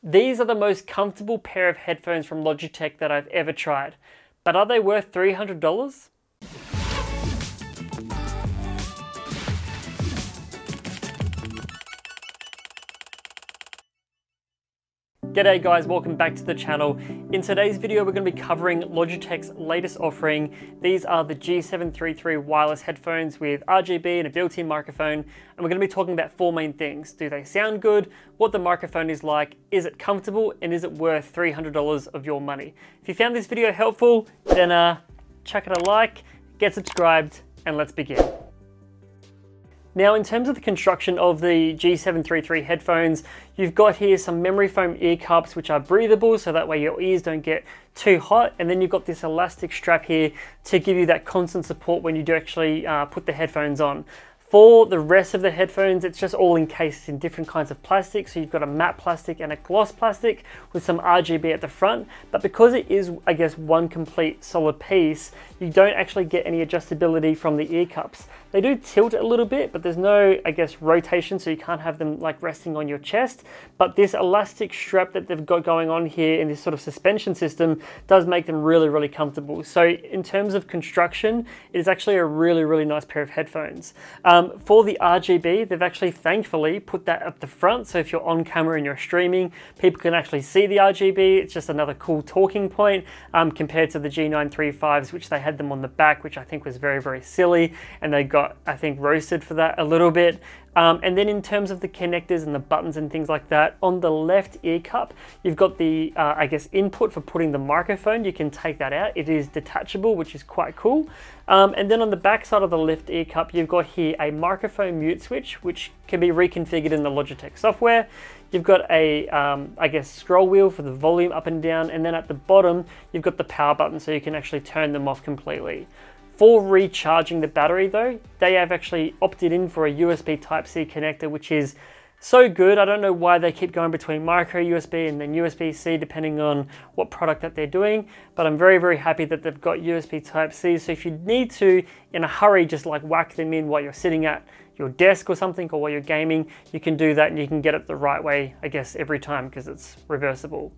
These are the most comfortable pair of headphones from Logitech that I've ever tried. But are they worth $300? G'day guys, welcome back to the channel. In today's video, we're going to be covering Logitech's latest offering. These are the G733 wireless headphones with RGB and a built-in microphone. And we're going to be talking about four main things. Do they sound good? What the microphone is like? Is it comfortable? And is it worth $300 of your money? If you found this video helpful, then chuck it a like, get subscribed, and let's begin. Now, in terms of the construction of the G733 headphones, you've got here some memory foam ear cups which are breathable, so that way your ears don't get too hot, and then you've got this elastic strap here to give you that constant support when you do actually put the headphones on. For the rest of the headphones, it's just all encased in different kinds of plastic. So you've got a matte plastic and a gloss plastic with some RGB at the front. But because it is, I guess, one complete solid piece, you don't actually get any adjustability from the ear cups. They do tilt a little bit, but there's no, I guess, rotation, so you can't have them like resting on your chest. But this elastic strap that they've got going on here in this sort of suspension system does make them really, really comfortable. So in terms of construction, it is actually a really, really nice pair of headphones. For the RGB, they've actually thankfully put that up the front. So if you're on camera and you're streaming, people can actually see the RGB. It's just another cool talking point compared to the G935s, which they had them on the back, which I think was very, very silly. And they got, I think, roasted for that a little bit. And then in terms of the connectors and the buttons and things like that, on the left ear cup, you've got the, I guess, input for putting the microphone. You can take that out. It is detachable, which is quite cool. And then on the back side of the left ear cup, you've got here a microphone mute switch, which can be reconfigured in the Logitech software. You've got a, I guess, scroll wheel for the volume up and down. And then at the bottom, you've got the power button, so you can actually turn them off completely. For recharging the battery though, they have actually opted in for a USB Type-C connector, which is so good. I don't know why they keep going between micro USB and then USB-C depending on what product that they're doing, but I'm very, very happy that they've got USB Type-C. So if you need to, in a hurry, just like whack them in while you're sitting at your desk or something, or while you're gaming, you can do that and you can get it the right way, I guess, every time because it's reversible.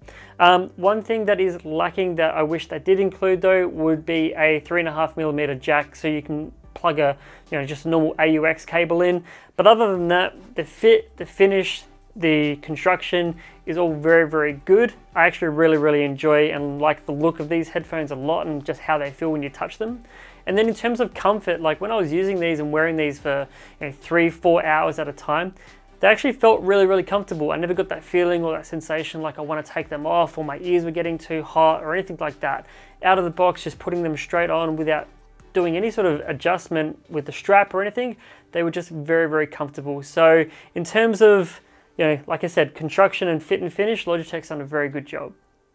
One thing that is lacking that I wish they did include though would be a 3.5mm jack, so you can plug a, just a normal AUX cable in. But other than that, the fit, the finish, the construction is all very, very good. I actually really, really enjoy and like the look of these headphones a lot and just how they feel when you touch them. And then in terms of comfort, like when I was using these and wearing these for 3-4 hours at a time, they actually felt really, really comfortable. I never got that feeling or that sensation like I want to take them off or my ears were getting too hot or anything like that. Out of the box, just putting them straight on without doing any sort of adjustment with the strap or anything, they were just very, very comfortable. So in terms of, like I said, construction and fit and finish, Logitech's done a very good job.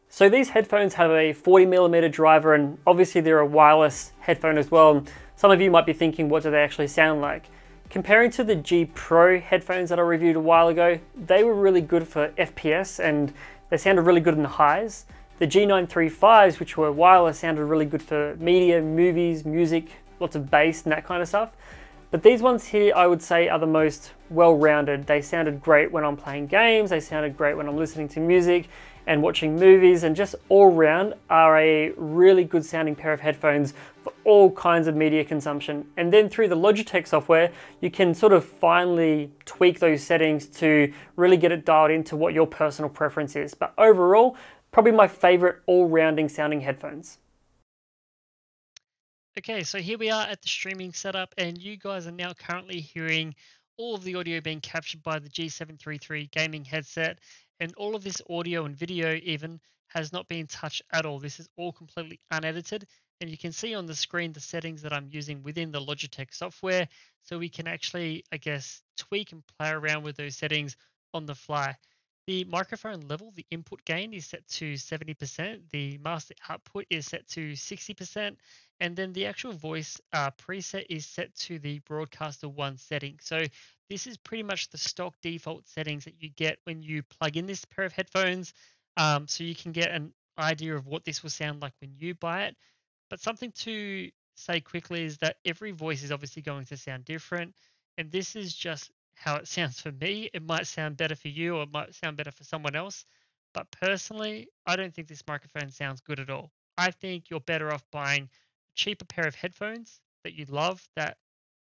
So these headphones have a 40mm driver, and obviously they're a wireless headphone as well. Some of you might be thinking, what do they actually sound like? Comparing to the G Pro headphones that I reviewed a while ago, they were really good for FPS and they sounded really good in the highs. The G935s, which were wireless, sounded really good for media, movies, music, lots of bass and that kind of stuff. But these ones here, I would say, are the most well-rounded. They sounded great when I'm playing games, they sounded great when I'm listening to music and watching movies, and just all round are a really good sounding pair of headphones for all kinds of media consumption. And then through the Logitech software, you can sort of finally tweak those settings to really get it dialed into what your personal preference is. But overall, probably my favorite all-rounding sounding headphones. Okay, so here we are at the streaming setup, and you guys are now currently hearing all of the audio being captured by the G733 gaming headset, and all of this audio and video even has not been touched at all. This is all completely unedited, and you can see on the screen the settings that I'm using within the Logitech software, so we can actually, I guess, tweak and play around with those settings on the fly. The microphone level, the input gain is set to 70%, the master output is set to 60%, and then the actual voice preset is set to the Broadcaster 1 setting. So this is pretty much the stock default settings that you get when you plug in this pair of headphones. So you can get an idea of what this will sound like when you buy it. But something to say quickly is that every voice is obviously going to sound different. And this is just how it sounds for me. It might sound better for you, or it might sound better for someone else. But personally, I don't think this microphone sounds good at all. I think you're better off buying a cheaper pair of headphones that you love, that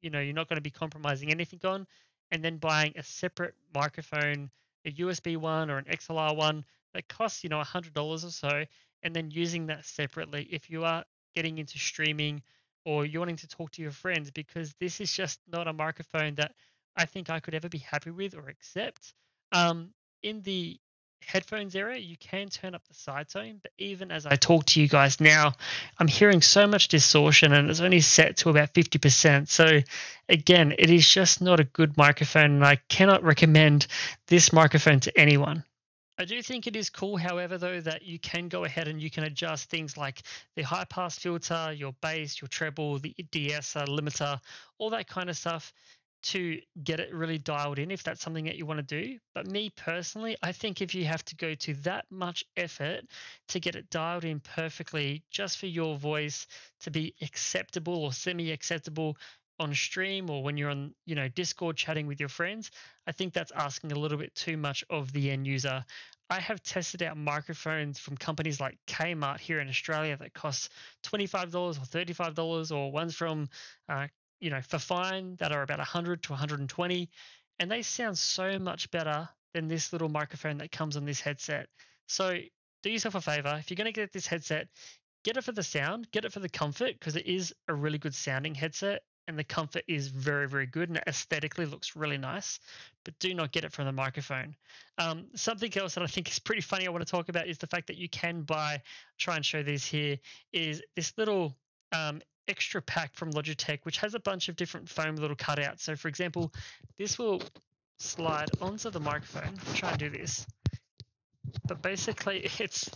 you're not going to be compromising anything on, and then buying a separate microphone, a USB one or an XLR one that costs $100 or so, and then using that separately if you are getting into streaming or you're wanting to talk to your friends, because this is just not a microphone that I think I could ever be happy with or accept. In the headphones area, you can turn up the side tone, but even as I talk to you guys now, I'm hearing so much distortion and it's only set to about 50%. So again, it is just not a good microphone, and I cannot recommend this microphone to anyone. I do think it is cool, however, though, that you can go ahead and you can adjust things like the high pass filter, your bass, your treble, the de-esser, limiter, all that kind of stuff to get it really dialed in if that's something that you want to do. But me personally, I think if you have to go to that much effort to get it dialed in perfectly just for your voice to be acceptable or semi-acceptable on stream or when you're on, Discord chatting with your friends, I think that's asking a little bit too much of the end user. I have tested out microphones from companies like Kmart here in Australia that cost $25 or $35, or ones from uh, for fine that are about 100 to 120, and they sound so much better than this little microphone that comes on this headset. So do yourself a favor, if you're going to get this headset, get it for the sound, get it for the comfort, because it is a really good sounding headset and the comfort is very, very good and it aesthetically looks really nice. But do not get it from the microphone. Something else that I think is pretty funny I want to talk about is the fact that you can try and show these here, is this little extra pack from Logitech, which has a bunch of different foam little cutouts. So for example, this will slide onto the microphone. I'll try and do this. But basically it's,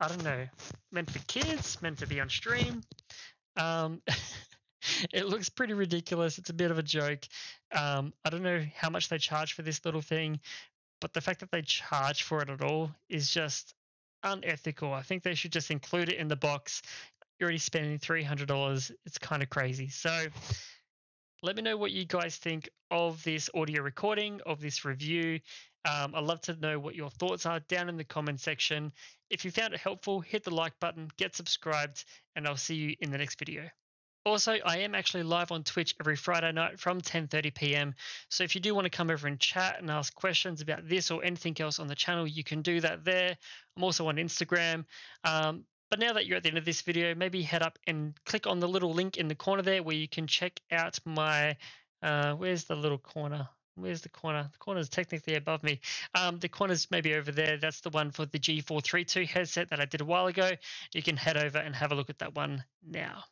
I don't know, meant for kids, meant to be on stream. It looks pretty ridiculous. It's a bit of a joke. I don't know how much they charge for this little thing, but the fact that they charge for it at all is just unethical. I think they should just include it in the box. You're already spending $300. It's kind of crazy. So let me know what you guys think of this audio recording, of this review. I'd love to know what your thoughts are down in the comment section. If you found it helpful, hit the like button, get subscribed, and I'll see you in the next video. Also, I am actually live on Twitch every Friday night from 10:30 p.m. So if you do want to come over and chat and ask questions about this or anything else on the channel, you can do that there. I'm also on Instagram. But now that you're at the end of this video, maybe head up and click on the little link in the corner there where you can check out my, where's the little corner? Where's the corner? The corner is technically above me. The corner's maybe over there. That's the one for the G432 headset that I did a while ago. You can head over and have a look at that one now.